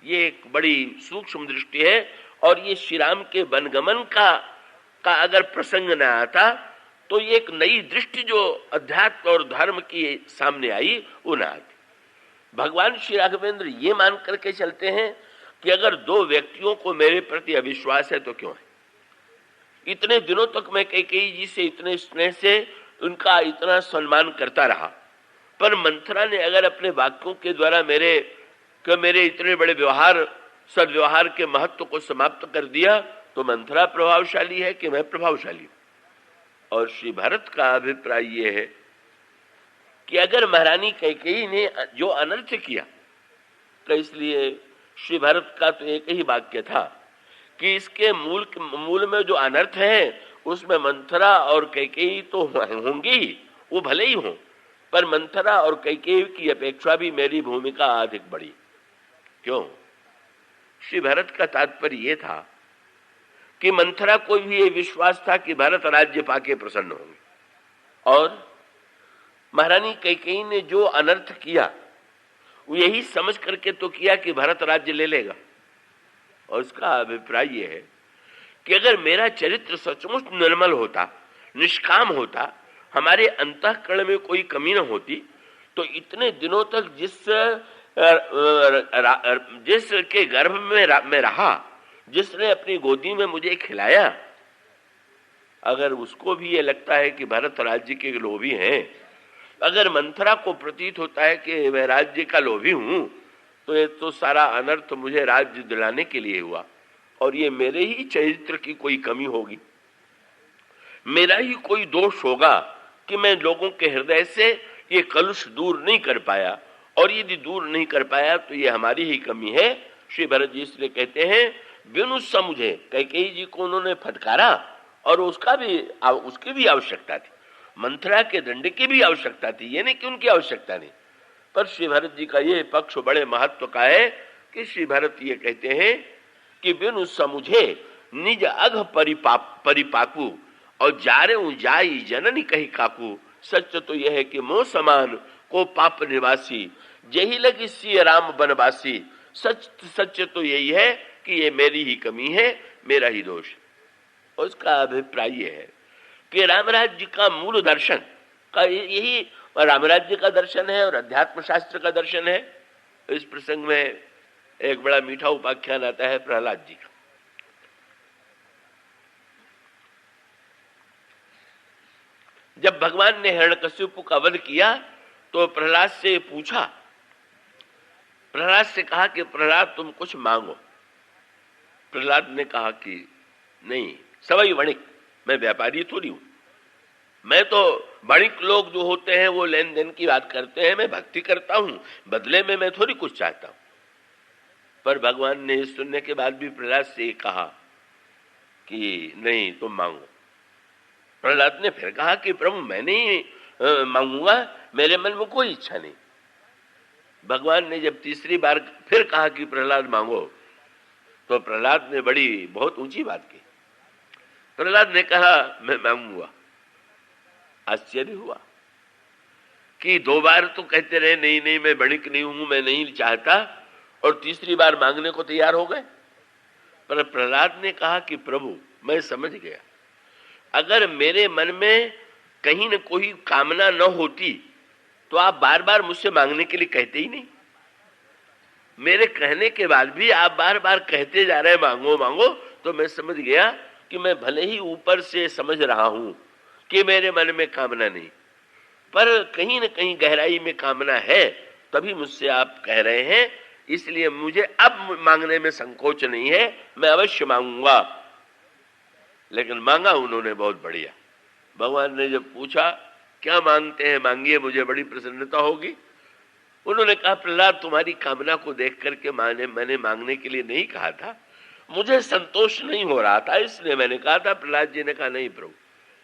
ये एक बड़ी सूक्ष्म दृष्टि है। और ये श्री राम के वनगमन का अगर प्रसंग न आता तो ये एक नई दृष्टि जो अध्यात्म और धर्म की सामने आई वो न आती। भगवान श्री राघवेंद्र ये मान करके चलते हैं कि अगर दो व्यक्तियों को मेरे प्रति अविश्वास है तो क्यों है। इतने दिनों तक मैं कैकेयी जी से इतने स्नेह से उनका इतना सम्मान करता रहा, पर मंथरा ने अगर अपने वाक्यों के द्वारा मेरे इतने बड़े सद्व्यवहार के महत्व को समाप्त कर दिया तो मंथरा प्रभावशाली है कि मैं प्रभावशाली हूं। और श्री भरत का अभिप्राय यह है कि अगर महारानी कैकेयी ने जो अनर्थ किया तो इसलिए श्री भरत का तो एक ही वाक्य था कि इसके मूल में जो अनर्थ है उसमें मंथरा और कैकेयी तो होंगी ही, वो भले ही हों, पर मंथरा और कैकेयी की अपेक्षा भी मेरी भूमिका अधिक बड़ी। क्यों? श्री भरत का तात्पर्य यह था कि मंथरा को भी ये विश्वास था कि भरत राज्य पाके प्रसन्न होंगे, और महारानी कैकेयी ने जो अनर्थ किया वो यही समझ करके तो किया कि भरत राज्य ले लेगा। और उसका अभिप्राय यह है कि अगर मेरा चरित्र सचमुच निर्मल होता, निष्काम होता, हमारे अंतःकरण में कोई कमी न होती, तो इतने दिनों तक जिसके गर्भ में मैं रहा, जिसने अपनी गोदी में मुझे खिलाया, अगर उसको भी ये लगता है कि भरत राज्य के लोभी हैं, अगर मंथरा को प्रतीत होता है कि मैं राज्य का लोभी हूं, तो ये तो सारा अनर्थ मुझे राज्य दिलाने के लिए हुआ, और ये मेरे ही चरित्र की कोई कमी होगी, मेरा ही कोई दोष होगा कि मैं लोगों के हृदय से ये कलुष दूर नहीं कर पाया, और यदि दूर नहीं कर पाया तो ये हमारी ही कमी है। श्री भरत जी इसलिए कहते हैं बिनु समझे कैकेयी जी को उन्होंने फटकारा, और उसकी भी आवश्यकता थी, मंथरा के दंड की भी आवश्यकता थी, ये नहीं कि उनकी आवश्यकता नहीं। पर श्री भरत जी का ये पक्ष बड़े महत्व का है कि श्री भरत ये कहते हैं कि बिनु समुझे निज अघ परिपाकू और जारे जाई जननी कही काकू। सच तो यह है कि मोह समान को पाप निवासी जही लगी सिय राम बनवासी। सच तो यही है कि ये मेरी ही कमी है, मेरा ही दोष। और उसका अभिप्राय यह है कि राम राज्य का मूल दर्शन का यही राम राज्य का दर्शन है और अध्यात्म शास्त्र का दर्शन है। इस प्रसंग में एक बड़ा मीठा उपाख्यान आता है प्रहलाद जी का। जब भगवान ने हिरण्यकश्यप का वध किया तो प्रहलाद से पूछा, प्रहलाद से कहा कि प्रहलाद तुम कुछ मांगो। प्रहलाद ने कहा कि नहीं, सवई वणिक, मैं व्यापारी थोड़ी हूं, मैं तो वणिक लोग जो होते हैं वो लेन देन की बात करते हैं, मैं भक्ति करता हूं, बदले में मैं थोड़ी कुछ चाहता हूं। पर भगवान ने सुनने के बाद भी प्रहलाद से कहा कि नहीं तुम मांगो। प्रहलाद ने फिर कहा कि प्रभु मैं नहीं मांगूंगा, मेरे मन में कोई इच्छा नहीं। भगवान ने जब तीसरी बार फिर कहा कि प्रहलाद मांगो, तो प्रहलाद ने बहुत ऊंची बात की। प्रहलाद ने कहा मैं मांगूंगा। आश्चर्य हुआ कि 2 बार तो कहते रहे नहीं नहीं मैं वणिक नहीं हूं, मैं नहीं चाहता, और तीसरी बार मांगने को तैयार हो गए। पर प्रहलाद ने कहा कि प्रभु मैं समझ गया, अगर मेरे मन में कहीं न कोई कामना न होती तो आप बार बार मुझसे मांगने के लिए कहते ही नहीं। मेरे कहने के बाद भी आप बार बार कहते जा रहे मांगो मांगो, तो मैं समझ गया कि मैं भले ही ऊपर से समझ रहा हूं कि मेरे मन में कामना नहीं, पर कहीं न कहीं गहराई में कामना है, तभी मुझसे आप कह रहे हैं। इसलिए मुझे अब मांगने में संकोच नहीं है, मैं अवश्य मांगूंगा। लेकिन मांगा उन्होंने बहुत बढ़िया। भगवान ने जब पूछा क्या मांगते हैं, मांगिए, मुझे बड़ी प्रसन्नता होगी। उन्होंने कहा प्रहलाद तुम्हारी कामना को देख करके मैंने मांगने के लिए नहीं कहा था, मुझे संतोष नहीं हो रहा था, इसलिए मैंने कहा था। प्रहलाद जी ने कहा नहीं प्रभु,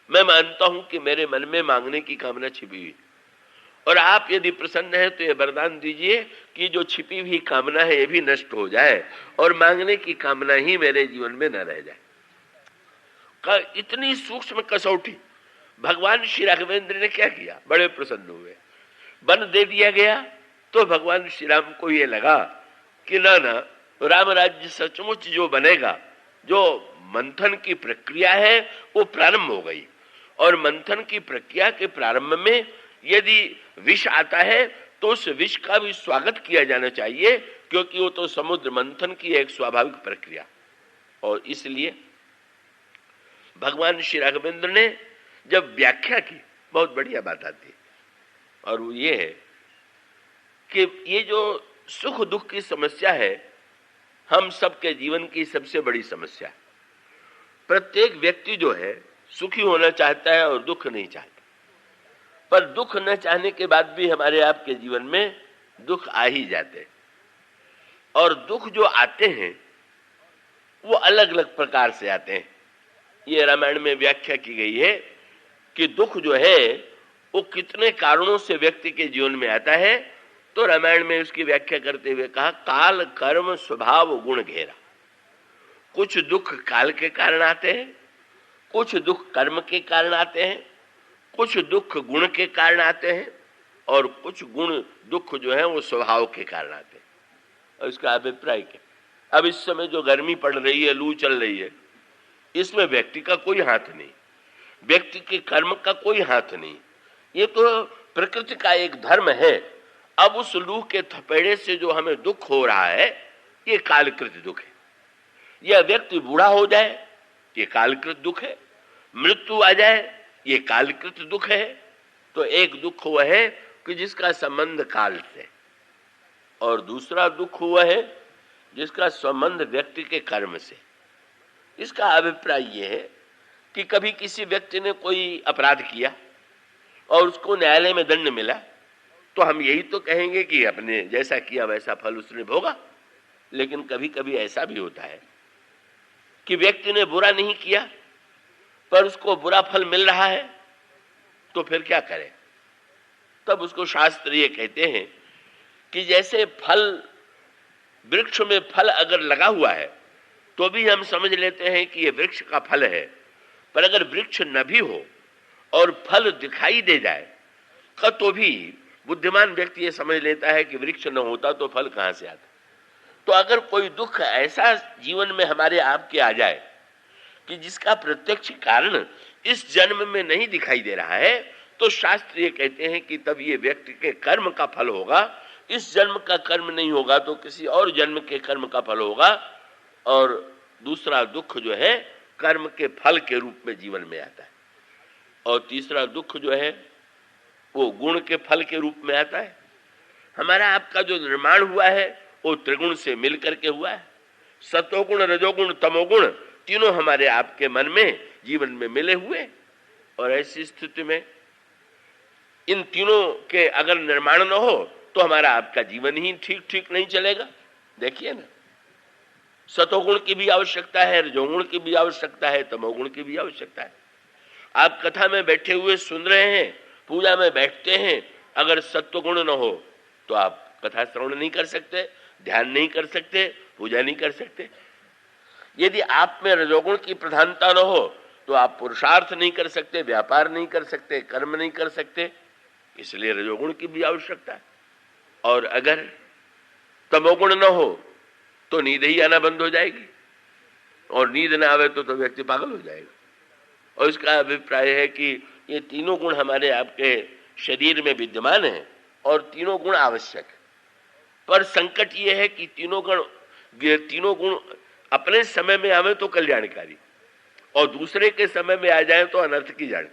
मैं मानता हूं कि मेरे मन में मांगने की कामना छिपी हुई, और आप यदि प्रसन्न है तो ये वरदान दीजिए कि जो छिपी हुई कामना है ये भी नष्ट हो जाए और मांगने की कामना ही मेरे जीवन में न रह जाए। इतनी सूक्ष्म कसौटी भगवान श्री राघवेंद्र ने क्या किया, बड़े प्रसन्न हुए। वन दे दिया गया, तो भगवान श्री राम को ये लगा कि ना राम राज्य सचमुच जो बनेगा, जो मंथन की प्रक्रिया है वो प्रारंभ हो गई, और मंथन की प्रक्रिया के प्रारंभ में यदि विष आता है तो उस विष का भी स्वागत किया जाना चाहिए, क्योंकि वो तो समुद्र मंथन की एक स्वाभाविक प्रक्रिया। और इसलिए भगवान श्री राघवेंद्र ने जब व्याख्या की, बहुत बढ़िया बात आती है, और वो ये है कि ये जो सुख दुख की समस्या है हम सबके जीवन की सबसे बड़ी समस्या है। प्रत्येक व्यक्ति जो है सुखी होना चाहता है और दुख नहीं चाहता, पर दुख न चाहने के बाद भी हमारे आपके जीवन में दुख आ ही जाते हैं, और दुख जो आते हैं वो अलग अलग प्रकार से आते हैं। ये रामायण में व्याख्या की गई है कि दुख जो है वो कितने कारणों से व्यक्ति के जीवन में आता है। तो रामायण में उसकी व्याख्या करते हुए कहा, काल कर्म स्वभाव गुण घेरा। कुछ दुख काल के कारण आते हैं, कुछ दुख कर्म के कारण आते हैं, कुछ दुख गुण के कारण आते हैं, और कुछ गुण दुख जो है वो स्वभाव के कारण आते हैं। और इसका अभिप्राय क्या? अब इस समय जो गर्मी पड़ रही है, लू चल रही है, इसमें व्यक्ति का कोई हाथ नहीं, व्यक्ति के कर्म का कोई हाथ नहीं, ये तो प्रकृति का एक धर्म है। अब उस लू के थपेड़े से जो हमें दुख हो रहा है ये कालकृत दुख है। यह व्यक्ति बूढ़ा हो जाए ये कालकृत दुख है, मृत्यु आ जाए ये कालकृत दुख है। तो एक दुख हुआ है कि जिसका संबंध काल से, और दूसरा दुख हुआ है जिसका संबंध व्यक्ति के कर्म से। इसका अभिप्राय यह है कि कभी किसी व्यक्ति ने कोई अपराध किया और उसको न्यायालय में दंड मिला, तो हम यही तो कहेंगे कि अपने जैसा किया वैसा फल उसने भोगा। लेकिन कभी कभी ऐसा भी होता है कि व्यक्ति ने बुरा नहीं किया पर उसको बुरा फल मिल रहा है, तो फिर क्या करें? तब उसको शास्त्र ये कहते हैं कि जैसे फल, वृक्ष में फल अगर लगा हुआ है तो भी हम समझ लेते हैं कि ये वृक्ष का फल है, पर अगर वृक्ष न भी हो और फल दिखाई दे जाए तो भी बुद्धिमान व्यक्ति ये समझ लेता है कि वृक्ष न होता तो फल कहां से आता। तो अगर कोई दुख ऐसा जीवन में हमारे आपके आ जाए कि जिसका प्रत्यक्ष कारण इस जन्म में नहीं दिखाई दे रहा है, तो शास्त्र ये कहते हैं कि तब ये व्यक्ति के कर्म का फल होगा। इस जन्म का कर्म नहीं होगा तो किसी और जन्म के कर्म का फल होगा। और दूसरा दुख जो है कर्म के फल के रूप में जीवन में आता है, और तीसरा दुख जो है वो गुण के फल के रूप में आता है। हमारा आपका जो निर्माण हुआ है वो त्रिगुण से मिलकर के हुआ है। सतोगुण, रजोगुण, तमोगुण तीनों हमारे आपके मन में जीवन में मिले हुए, और ऐसी स्थिति में इन तीनों के अगर निर्माण न हो तो हमारा आपका जीवन ही ठीक नहीं चलेगा। देखिए ना, सतोगुण की भी आवश्यकता है, रजोगुण की भी आवश्यकता है, तमोगुण की भी आवश्यकता है। आप कथा में बैठे हुए सुन रहे हैं, पूजा में बैठते हैं, अगर सत्वगुण न हो तो आप कथा श्रवण नहीं कर सकते, ध्यान नहीं कर सकते, पूजा नहीं कर सकते। यदि आप में रजोगुण की प्रधानता न हो तो आप पुरुषार्थ नहीं कर सकते, व्यापार नहीं कर सकते, कर्म नहीं कर सकते। इसलिए रजोगुण की भी आवश्यकता है। और अगर तमोगुण न हो तो नींद ही आना बंद हो जाएगी, और नींद ना आवे तो व्यक्ति पागल हो जाएगा। और इसका अभिप्राय है कि ये तीनों गुण हमारे आपके शरीर में विद्यमान हैं और तीनों गुण आवश्यक है। पर संकट ये है कि तीनों गुण अपने समय में आवे तो कल्याणकारी, और दूसरे के समय में आ जाए तो अनर्थ की जड़।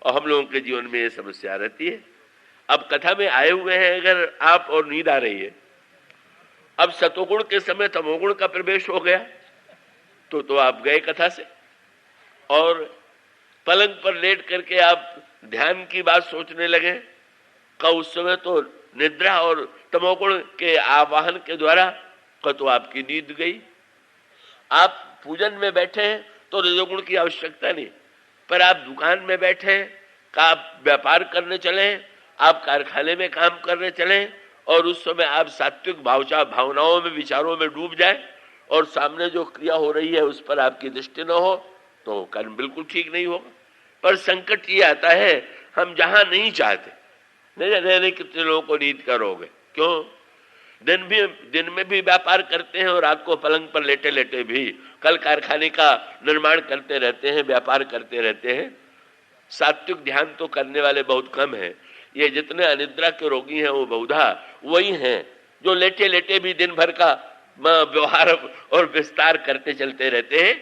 और हम लोगों के जीवन में ये समस्या रहती है। अब कथा में आए हुए हैं अगर आप, और नींद आ रही है, अब सतोगुण के समय तमोगुण का प्रवेश हो गया तो आप गए कथा से, और पलंग पर लेट करके आप ध्यान की बात सोचने लगे का उस समय तो निद्रा और तमोगुण के आवाहन के द्वारा तो आपकी नींद गई। आप पूजन में बैठे हैं तो रजोगुण की आवश्यकता नहीं, पर आप दुकान में बैठे हैं, आप व्यापार करने चले, आप कारखाने में काम करने चले, और उस समय आप सात्विक भावनाओं में, विचारों में डूब जाए, और सामने जो क्रिया हो रही है उस पर आपकी दृष्टि न हो तो कर्म बिल्कुल ठीक नहीं होगा। पर संकट ये आता है, हम जहां नहीं चाहते, नहीं कितने लोगों को नींद करोगे, क्यों? दिन में भी व्यापार करते हैं और रात को पलंग पर लेटे लेटे भी कल कारखाने का निर्माण करते रहते हैं, व्यापार करते रहते हैं। सात्विक ध्यान तो करने वाले बहुत कम हैं। ये जितने अनिद्रा के रोगी हैं वो बहुधा वही हैं जो लेटे लेटे भी दिन भर का व्यवहार और विस्तार करते चलते रहते हैं।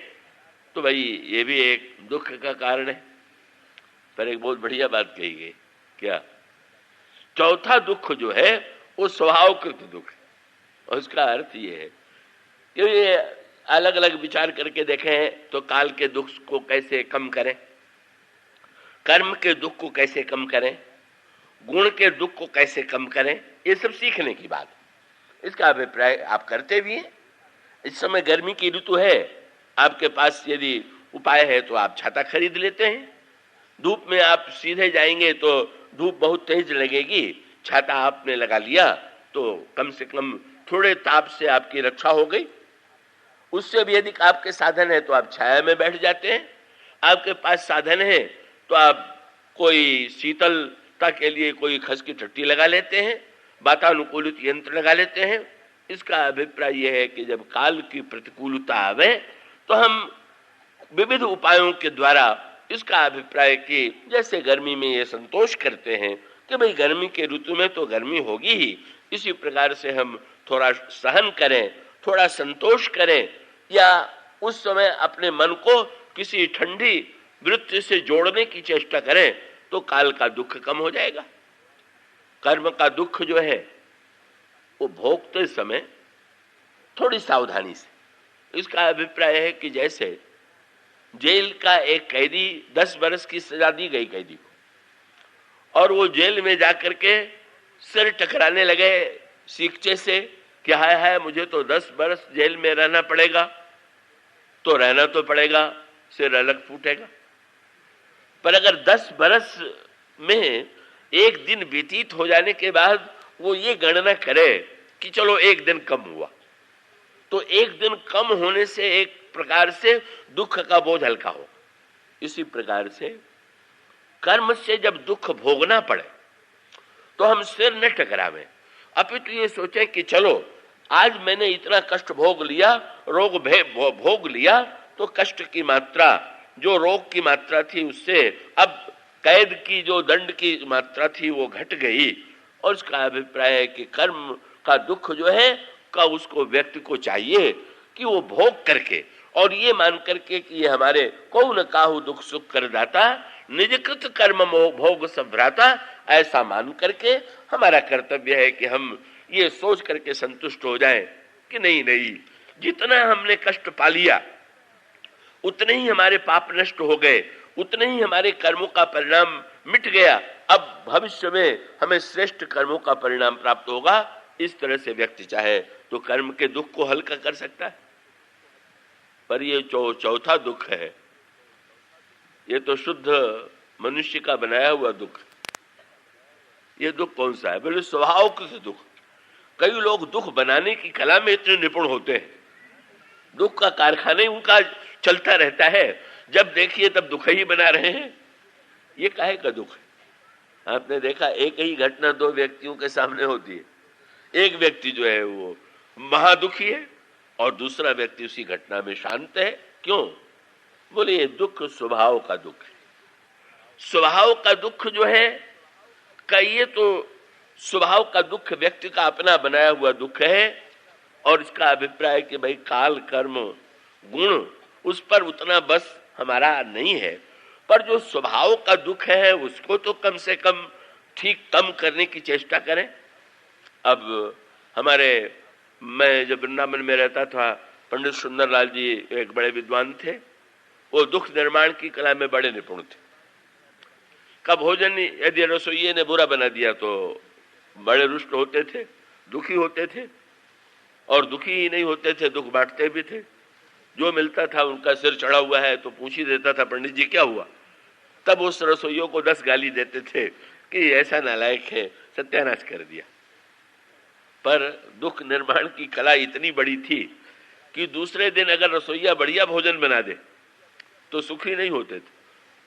तो भाई ये भी एक दुख का कारण है। पर एक बहुत बढ़िया बात कही गई, क्या? चौथा दुख जो है वो स्वभावकृत दुख है। और उसका अर्थ ये है कि ये अलग अलग विचार करके देखें तो काल के दुख को कैसे कम करें, कर्म के दुख को कैसे कम करें, गुण के दुख को कैसे कम करें, ये सब सीखने की बात। इसका अभिप्राय आप करते भी हैं। इस समय गर्मी की ऋतु है, आपके पास यदि उपाय है तो आप छाता खरीद लेते हैं। धूप में आप सीधे जाएंगे तो धूप बहुत तेज लगेगी, छाता आपने लगा लिया तो कम से कम थोड़े ताप से आपकी रक्षा हो गई। उससे भी यदि आपके साधन है तो आप छाया में बैठ जाते हैं। आपके पास साधन है तो आप कोई शीतलता के लिए कोई खस की टट्टी लगा लेते हैं, वातानुकूलित यंत्र लगा लेते हैं। इसका अभिप्राय यह है कि जब काल की प्रतिकूलता आवे तो हम विविध उपायों के द्वारा इसका अभिप्राय कि जैसे गर्मी में ये संतोष करते हैं कि भाई गर्मी के ऋतु में तो गर्मी होगी ही, इसी प्रकार से हम थोड़ा सहन करें, थोड़ा संतोष करें, या उस समय अपने मन को किसी ठंडी वृत्ति से जोड़ने की चेष्टा करें तो काल का दुख कम हो जाएगा। कर्म का दुख जो है वो भोगते समय थोड़ी सावधानी से। इसका अभिप्राय है कि जैसे जेल का एक कैदी 10 बरस की सजा दी गई कैदी को, और वो जेल में जाकर के सिर टकराने लगे सीखचे से कि हाय हाय मुझे तो 10 बरस जेल में रहना पड़ेगा, तो रहना तो पड़ेगा, सिर अलग फूटेगा। पर अगर 10 बरस में एक दिन व्यतीत हो जाने के बाद वो ये गणना करे कि चलो एक दिन कम हुआ, तो एक दिन कम होने से एक प्रकार से दुख का बोझ हल्का हो। इसी प्रकार से कर्म से जब दुख भोगना पड़े तो हम सिर न टकरावें, अपितु ये सोचे कि चलो आज मैंने इतना कष्ट भोग लिया, रोग भोग लिया, तो कष्ट की मात्रा, जो रोग की मात्रा थी उससे अब कैद की जो दंड की मात्रा थी वो घट गई। और उसका अभिप्राय है कि कर्म का दुख जो है का उसको व्यक्ति को चाहिए कि वो भोग करके और ये मान करके कि ये हमारे को न काहू दुख सुख कर दाता, निजकृत कर्म भोग संभ्राता, ऐसा मान करके हमारा कर्तव्य है कि हम ये सोच करके संतुष्ट हो जाएं कि नहीं नहीं, जितना हमने कष्ट पा लिया उतने ही हमारे पाप नष्ट हो गए, उतने ही हमारे कर्मों का परिणाम मिट गया, अब भविष्य में हमें श्रेष्ठ कर्मों का परिणाम प्राप्त होगा। इस तरह से व्यक्ति चाहे तो कर्म के दुख को हल्का कर सकता है। पर ये चौथा दुख है, ये तो शुद्ध मनुष्य का बनाया हुआ दुख। ये दुख कौन सा है? बोले स्वभाव के दुख। कई लोग दुख बनाने की कला में इतने निपुण होते हैं, दुख का कारखाने उनका चलता रहता है, जब देखिए तब दुख ही बना रहे हैं। ये काहे का दुख है? आपने देखा एक ही घटना दो व्यक्तियों के सामने होती है, एक व्यक्ति जो है वो महादुखी है और दूसरा व्यक्ति उसी घटना में शांत है। क्यों? बोले ये दुख स्वभाव का दुख है। स्वभाव का दुख जो है कहिए तो स्वभाव का दुख व्यक्ति का अपना बनाया हुआ दुख है, और इसका अभिप्राय कि भाई काल कर्म गुण उस पर उतना बस हमारा नहीं है, पर जो स्वभाव का दुख है उसको तो कम से कम ठीक कम करने की चेष्टा करें। अब हमारे, मैं जब वृंदावन में रहता था, पंडित सुंदरलाल जी एक बड़े विद्वान थे, वो दुख निर्माण की कला में बड़े निपुण थे। कब भोजन यदि रसोइये ने बुरा बना दिया तो बड़े रुष्ट होते थे, दुखी होते थे, और दुखी ही नहीं होते थे, दुख बांटते भी थे। जो मिलता था उनका सिर चढ़ा हुआ है तो पूछ ही देता था, पंडित जी क्या हुआ? तब उस रसोइयों को 10 गाली देते थे कि ऐसा नालायक है, सत्यानाश कर दिया। पर दुख निर्माण की कला इतनी बड़ी थी कि दूसरे दिन अगर रसोइया बढ़िया भोजन बना दे तो सुखी नहीं होते थे,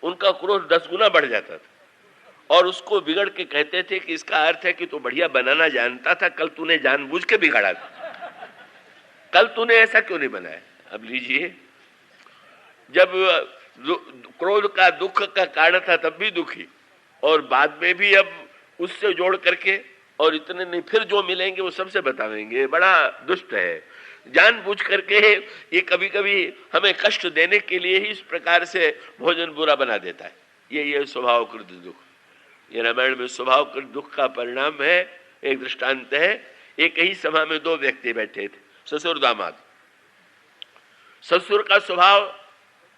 उनका क्रोध 10 गुना बढ़ जाता था। और उसको बिगड़ के कहते थे कि इसका अर्थ है कि तू बढ़िया बनाना जानता था, कल तूने जानबूझ के बिगाड़ा था, कल तूने ऐसा क्यों नहीं बनाया। अब लीजिए, जब क्रोध का दुख का कारण था तब भी दुखी, और बाद में भी अब उससे जोड़ करके, और इतने नहीं, फिर जो मिलेंगे वो सबसे बतावेंगे, बड़ा दुष्ट है। जानबूझ करके ये कभी कभी हमें कष्ट देने के लिए ही इस प्रकार से भोजन बुरा बना देता है। ये स्वभावकृत दुख, ये रामायण में स्वभावकृत दुख का परिणाम है। एक दृष्टांत है, एक ही सभा में दो व्यक्ति बैठे थे, ससुर दामाद। ससुर का स्वभाव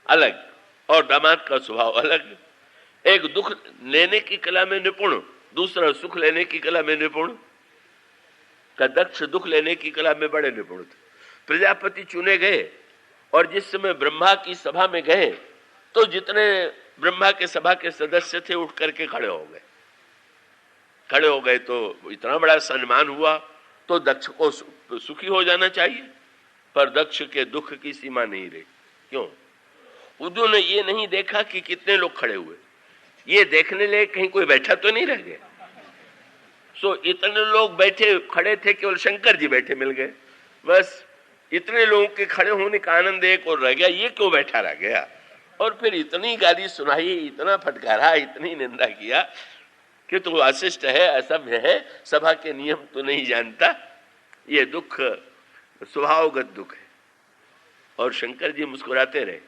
अलग और दामाद का स्वभाव अलग। एक दुख लेने की कला में निपुण, दूसरा सुख लेने की कला में निपुण। का दक्ष दुख लेने की कला में बड़े निपुण थे। प्रजापति चुने गए और जिस समय ब्रह्मा की सभा में गए तो जितने ब्रह्मा के सभा के सदस्य थे उठ करके खड़े हो गए। खड़े हो गए तो इतना बड़ा सम्मान हुआ, तो दक्ष को सुखी हो जाना चाहिए, पर दक्ष के दुख की सीमा नहीं रही। क्यों? उन्होंने ये नहीं देखा कि कितने लोग खड़े हुए, ये देखने लिए कहीं कोई बैठा तो नहीं रह गया। सो इतने लोग बैठे खड़े थे, केवल शंकर जी बैठे मिल गए, बस इतने लोगों के खड़े होने का आनंद एक और रह गया, ये क्यों बैठा रह गया। और फिर इतनी गाली सुनाई, इतना फटकारा, इतनी निंदा किया कि तू अशिष्ट है, असभ्य है, सभा के नियम तो नहीं जानता। ये दुख स्वभावगत दुख है। और शंकर जी मुस्कुराते रहे।